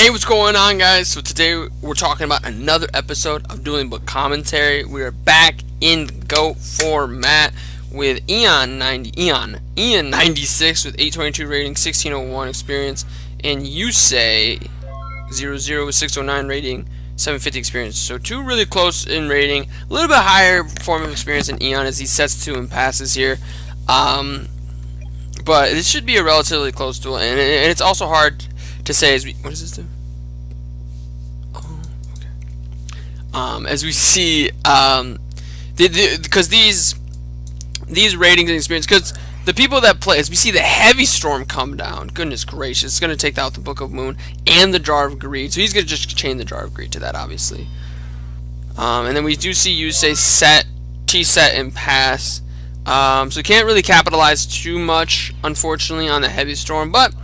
Hey, what's going on, guys? So today we're talking about another episode of Dueling Book Commentary. We are back in the GOAT format with Ian 96 with 822 rating, 1601 experience, and Yusei 00 with 609 rating, 750 experience. So two really close in rating, a little bit higher form of experience than Ian as he sets two and passes here. But this should be a relatively close duel, and it's also hard to say as we, what does this do? Oh, okay. As we see, because these ratings and experience, because the people that play, as we see the heavy storm come down, goodness gracious, it's going to take out the Book of Moon and the Jar of Greed, so he's going to just chain the Jar of Greed to that, obviously. And then we do see Yusei set, T-set, and pass. So we can't really capitalize too much, unfortunately, on the heavy storm, but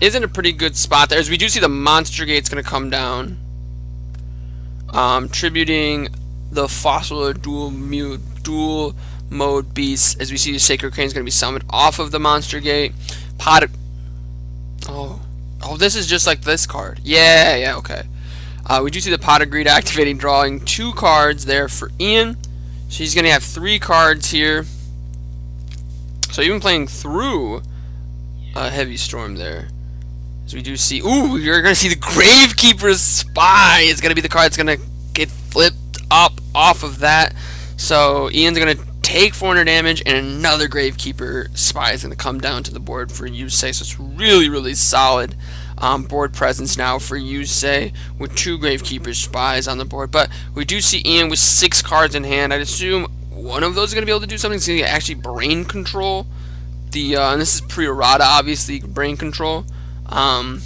is in a pretty good spot there, as we do see the Monster Gate's going to come down, tributing the fossil dual mode beasts, as we see the Sacred Crane is going to be summoned off of the Monster Gate. Oh, this is just like this card. Yeah, okay. We do see the Pot of Greed activating, drawing two cards there for Ian. So he's going to have three cards here. So even playing through a heavy storm there. As we do see, ooh, you're going to see the Gravekeeper's Spy is going to be the card that's going to get flipped up off of that. So Ian's going to take 400 damage, and another Gravekeeper Spy is going to come down to the board for Yusei. So it's really solid board presence now for Yusei with two Gravekeeper Spies on the board. But we do see Ian with 6 cards in hand. I'd assume one of those is going to be able to do something. It's going to actually brain control. And this is pre-errata, obviously, brain control. One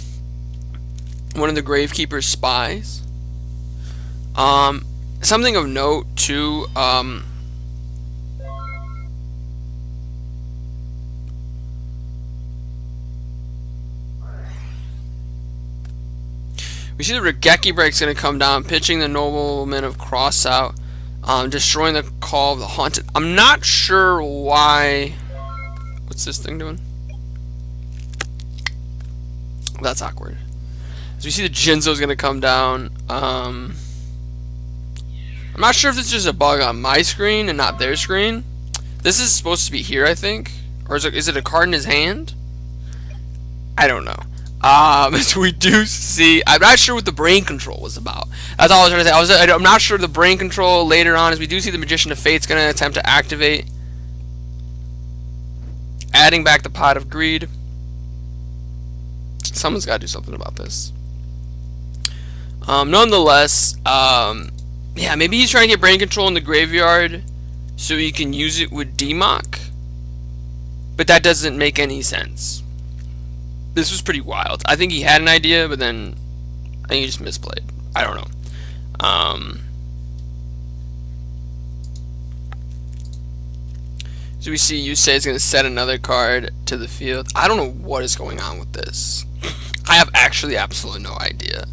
of the Gravekeeper Spies. Something of note too. We see the Regeki Break's going to come down, pitching the Nobleman of Crossout, destroying the Call of the Haunted. I'm not sure why. What's this thing doing? That's awkward. As we see the Jinzo's going to come down. I'm not sure if this is just a bug on my screen and not their screen. This is supposed to be here, I think. Or is it a card in his hand? I don't know. As we do see, I'm not sure what the brain control was about. That's all I was trying to say. I'm not sure the brain control later on, as we do see the Magician of Fate's going to attempt to activate. Adding back the Pot of Greed. Someone's got to do something about this. Nonetheless, yeah, maybe he's trying to get brain control in the graveyard so he can use it with Demok. But that doesn't make any sense. This was pretty wild. I think he had an idea, but then I think he just misplayed. I don't know. So we see Yusei is going to set another card to the field. I don't know what is going on with this. I have actually absolutely no idea.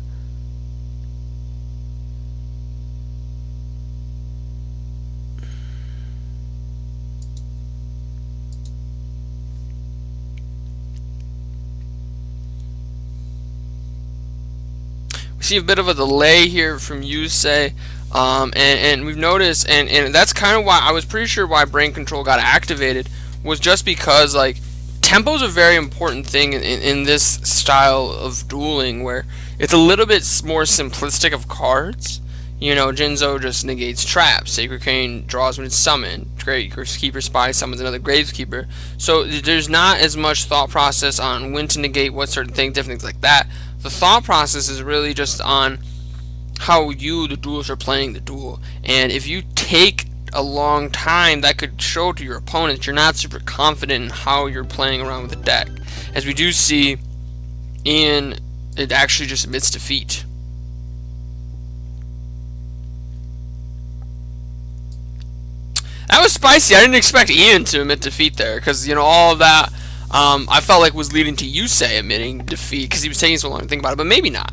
We see a bit of a delay here from Yusei. And we've noticed, and that's kind of why I was pretty sure why brain control got activated, was just because, like, tempo is a very important thing in this style of dueling, where it's a little bit more simplistic of cards. You know, Jinzo just negates traps, Sacred Crane draws when it's summoned, Gravekeeper Spy summons another Gravekeeper. So there's not as much thought process on when to negate what certain things, different things like that. The thought process is really just on how you, the duelist, are playing the duel. And if you take a long time, that could show to your opponent you're not super confident in how you're playing around with the deck. As we do see, Ian, it actually just admits defeat. That was spicy. I didn't expect Ian to admit defeat there, because, you know, all of that I felt like was leading to Yusei admitting defeat, because he was taking so long to think about it, but maybe not.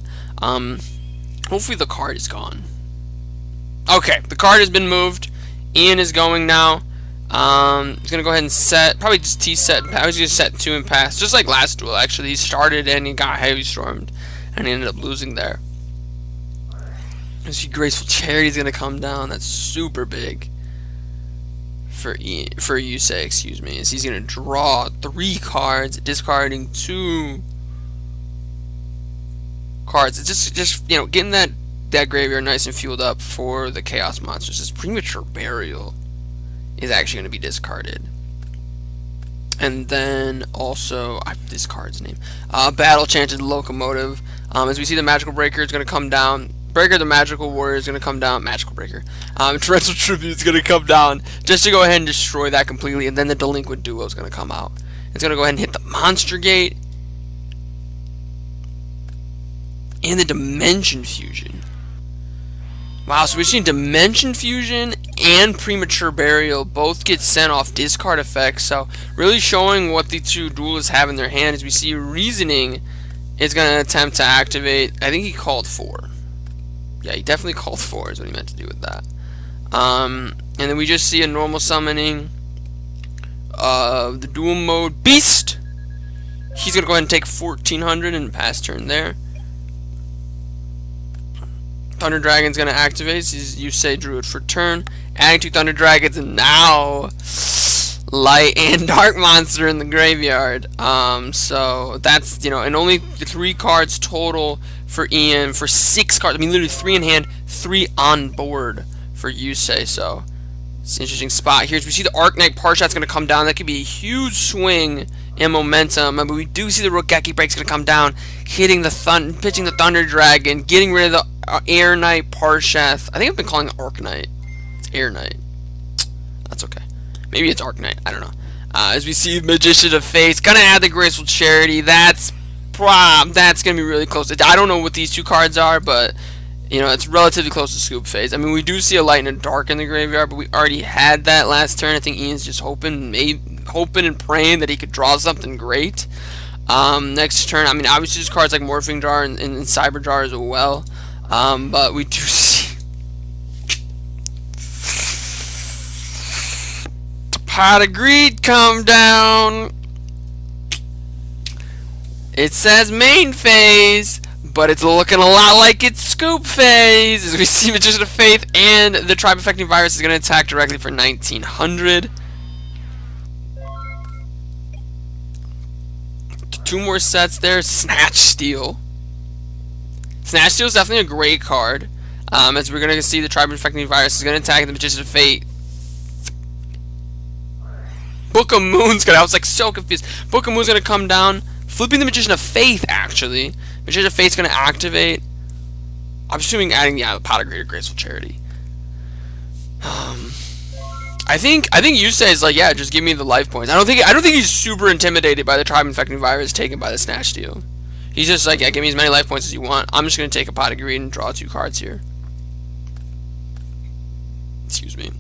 Hopefully the card is gone. Okay, the card has been moved. Ian is going now. He's going to go ahead and set, probably just T-set. I was going to set 2 and pass, just like last duel, actually. He started and he got heavy stormed. and he ended up losing there. You see Graceful Charity is going to come down. That's super big for Yusei, excuse me. Is he's going to draw 3 cards, discarding 2 cards. It's just you know, getting that graveyard nice and fueled up for the Chaos Monsters. This Premature Burial is actually going to be discarded. And then also, this card's name, Battle Chanted Locomotive. As we see, the Magical Breaker is going to come down. Breaker the Magical Warrior is going to come down. Magical Breaker. Torrential Tribute is going to come down just to go ahead and destroy that completely. And then the Delinquent Duo is going to come out. It's going to go ahead and hit the Monster Gate and the Dimension Fusion. Wow, so we've seen Dimension Fusion and Premature Burial both get sent off discard effects. So really showing what the 2 duelists have in their hand. As we see, Reasoning is going to attempt to activate. I think he called 4. Yeah, he definitely called 4 is what he meant to do with that. And then we just see a normal summoning of the dual mode Beast. He's going to go ahead and take 1400 and pass turn there. Thunder Dragon's going to activate. Yusei Druid for turn. Adding 2 Thunder Dragons, and now Light and Dark Monster in the graveyard. So that's, you know, and only 3 cards total for Ian for 6 cards. I mean, literally 3 in hand, 3 on board for Yusei. So it's an interesting spot here. As we see the Arknight Parshot's going to come down. That could be a huge swing in momentum. But we do see the Rogeki Break's going to come down, hitting the pitching the Thunder Dragon, getting rid of the Air Knight Parsheth. I think I've been calling it Arknight. It's Air Knight. That's okay. Maybe it's Arknight. I don't know. As we see Magician of Fate, gonna add the Graceful Charity. That's gonna be really close. I don't know what these 2 cards are, but you know, it's relatively close to Scoop Phase. I mean, we do see a Light and a Dark in the graveyard, but we already had that last turn. I think Ian's just hoping and praying that he could draw something great. Next turn, I mean, obviously there's cards like Morphing Jar and Cyber Jar as well. But we do see the Pot of Greed come down. It says main phase, but it's looking a lot like it's Scoop Phase. As we see Magician of Faith and the Tribe Affecting Virus is going to attack directly for 1900. 2 more sets there. Snatch Steal. Snatch Steal is definitely a great card. As we're going to see, the Tribe Infecting Virus is going to attack the Magician of Fate. Book of Moon's going to... I was like so confused. Book of Moon's going to come down, flipping the Magician of Faith, actually. Magician of Fate's going to activate. I'm assuming adding, yeah, the Pot of Greater Graceful Charity. I think Yusei is like, yeah, just give me the life points. I don't think he's super intimidated by the Tribe Infecting Virus taken by the Snatch Steal. He's just like, yeah, give me as many life points as you want. I'm just going to take a Pot of Greed and draw 2 cards here. Excuse me.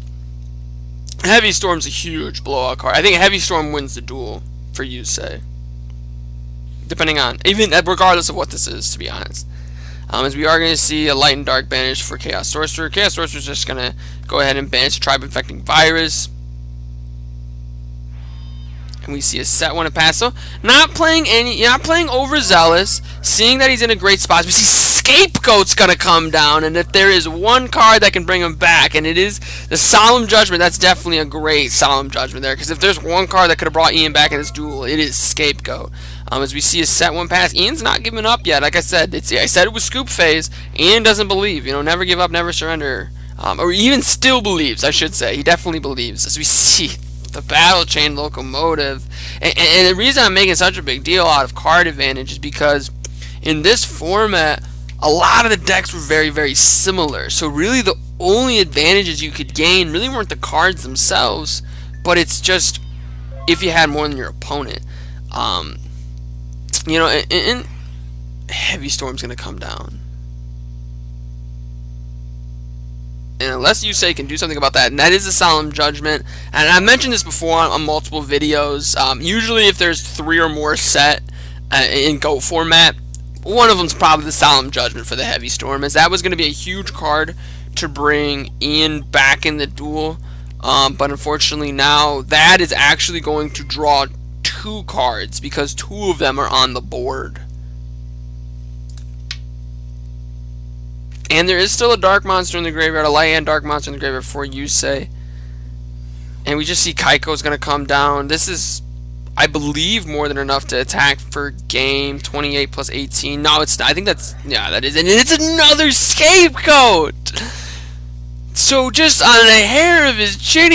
Heavy Storm's a huge blowout card. I think Heavy Storm wins the duel for Yusei. Depending on, even regardless of what this is, to be honest. As we are going to see a Light and Dark banish for Chaos Sorcerer. Chaos Sorcerer's just going to go ahead and banish the Tribe Infecting Virus. And we see a set 1 to pass. So not playing overzealous, seeing that he's in a great spot. We see Scapegoat's gonna come down, and if there is one card that can bring him back, and it is the Solemn Judgment, that's definitely a great Solemn Judgment there. Because if there's one card that could have brought Ian back in this duel, it is Scapegoat. As we see a set 1 pass, Ian's not giving up yet. Like I said, I said it was Scoop Phase. Ian doesn't believe. You know, never give up, never surrender. Or even still believes, I should say. He definitely believes. As we see the Battle Chain Locomotive. And the reason I'm making such a big deal out of card advantage is because in this format, a lot of the decks were very, very similar. So really the only advantages you could gain really weren't the cards themselves, but it's just if you had more than your opponent. You know, and Heavy Storm's going to come down. And unless Yusei can do something about that, and that is a Solemn Judgment. And I've mentioned this before on multiple videos. Usually if there's 3 or more set in GOAT format, one of them's probably the Solemn Judgment for the Heavy Storm, as that was going to be a huge card to bring Ian back in the duel. But unfortunately now, that is actually going to draw 2 cards, because 2 of them are on the board. And there is still a dark monster in the graveyard, a light and dark monster in the graveyard for Yusei. And we just see Kaiko's going to come down. This is, I believe, more than enough to attack for game. 28 plus 18. No, it's not. I think that's, yeah, that is. And it's another scapegoat. So just on a hair of his chin,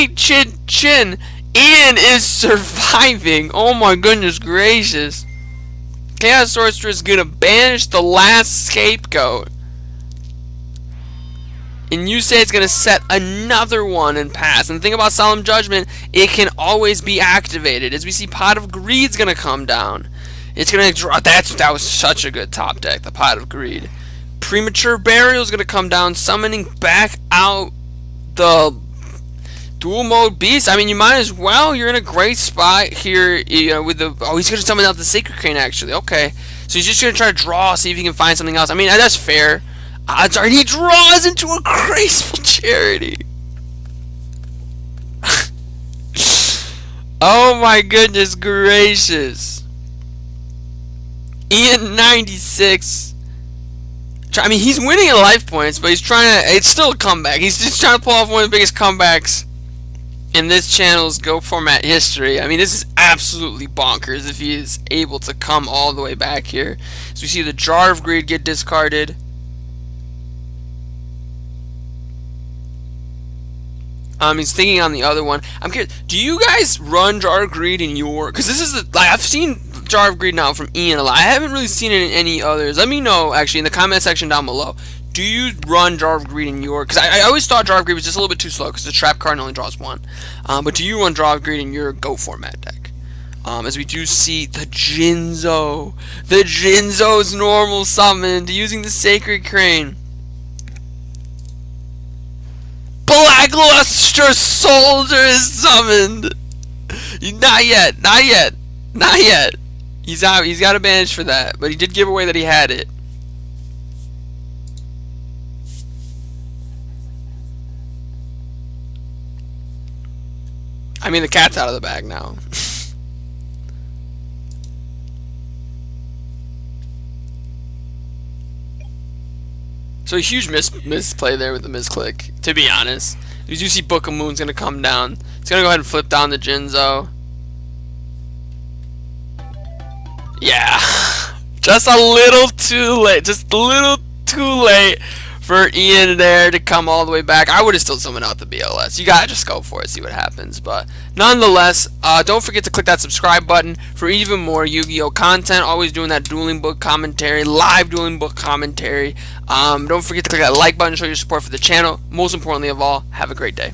Ian is surviving. Oh my goodness gracious. Chaos Sorcerer is going to banish the last scapegoat. And Yusei is going to set another one and pass. And the thing about Solemn Judgment, it can always be activated. As we see, Pot of Greed's going to come down. It's going to draw. That was such a good top deck, the Pot of Greed. Premature Burial is going to come down, summoning back out the dual mode beast. I mean, you might as well. You're in a great spot here. You know, with the he's going to summon out the Sacred Crane. Actually, okay. So he's just going to try to draw, see if he can find something else. I mean, that's fair. Odds are he draws into a graceful charity. Oh my goodness gracious. Ian 96. I mean, he's winning in life points, but he's trying to. It's still a comeback. He's just trying to pull off one of the biggest comebacks in this channel's Go format history. I mean, this is absolutely bonkers if he is able to come all the way back here. So we see the Jar of Greed get discarded. He's thinking on the other one. I'm curious, do you guys run Jar of Greed in your... Because this is the... Like, I've seen Jar of Greed now from Ian a lot. I haven't really seen it in any others. Let me know, actually, in the comment section down below. Do you run Jar of Greed in your... Because I always thought Jar of Greed was just a little bit too slow, because the trap card only draws one. But do you run Jar of Greed in your Go format deck? As we do see the Jinzo. The Jinzo's normal summoned using the Sacred Crane. Blackluster Soldier is summoned. Not yet, not yet, not yet. He's out. He's got a banish for that, but he did give away that he had it. I mean, the cat's out of the bag now. So a huge misplay there with the misclick, to be honest. You do see Book of Moon's going to come down. It's going to go ahead and flip down the Jinzo. Yeah. Just a little too late. Just a little too late for Ian there to come all the way back. I would have still summoned out the BLS. You got to just go for it, see what happens. But nonetheless, don't forget to click that subscribe button for even more Yu-Gi-Oh! Content. Always doing that Dueling Book commentary, live Dueling Book commentary. Don't forget to click that like button, show your support for the channel. Most importantly of all, have a great day.